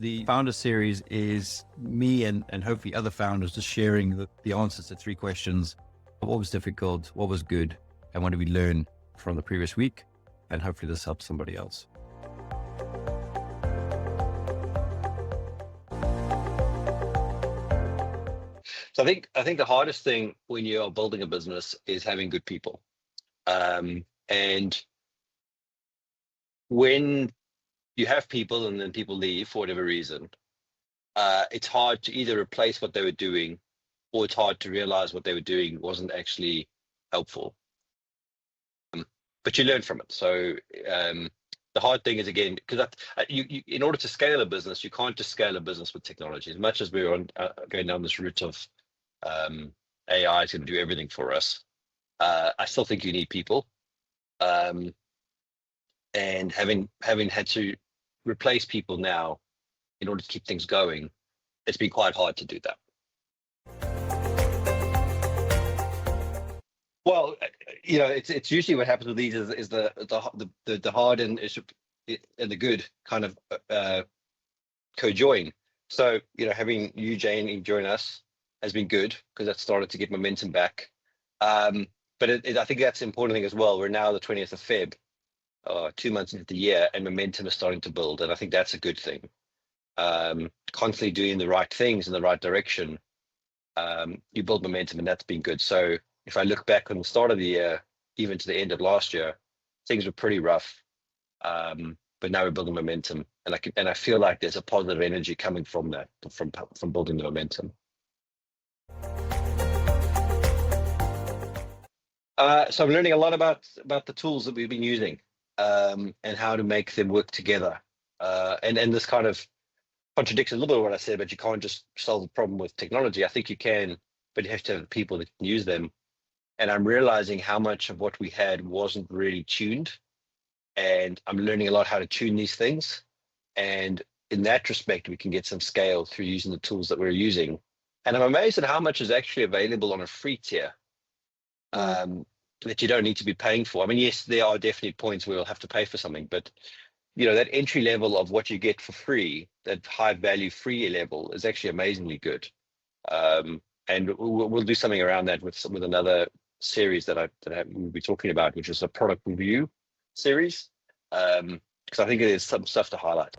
The founder series is me and hopefully other founders just sharing the answers to three questions. What was difficult? What was good? And what did we learn from the previous week? And hopefully this helps somebody else. So I think the hardest thing when you are building a business is having good people. And when you have people and then people leave for whatever reason, it's hard to either replace what they were doing, or it's hard to realize what they were doing wasn't actually helpful. But you learn from it. So the hard thing is, again, because you in order to scale a business, you can't just scale a business with technology. As much as we're on going down this route of AI is going to do everything for us, I still think you need people. And having had to replace people now in order to keep things going, it's been quite hard to do that. Well, it's usually what happens with these is the hard and the good kind of co-join. So having you, Jane, join us has been good because that started to get momentum back. But I think that's the important thing as well. We're now the 20th of Feb, 2 months into the year, and momentum is starting to build, and I think that's a good thing. Constantly doing the right things in the right direction, you build momentum, and that's been good. So if I look back on the start of the year, even to the end of last year, things were pretty rough. But now we're building momentum, and I feel like there's a positive energy coming from that, from building the momentum. So I'm learning a lot about the tools that we've been using, and how to make them work together. And this kind of contradicts a little bit of what I said, but you can't just solve the problem with technology. I think you can, but you have to have people that can use them. And I'm realizing how much of what we had wasn't really tuned. And I'm learning a lot how to tune these things. And in that respect, we can get some scale through using the tools that we're using. And I'm amazed at how much is actually available on a free tier, that you don't need to be paying for. I mean, yes, there are definitely points where we'll have to pay for something, but that entry level of what you get for free, that high value free level, is actually amazingly good. And we'll do something around that with another series that we'll be talking about, which is a product review series, because I think there's some stuff to highlight.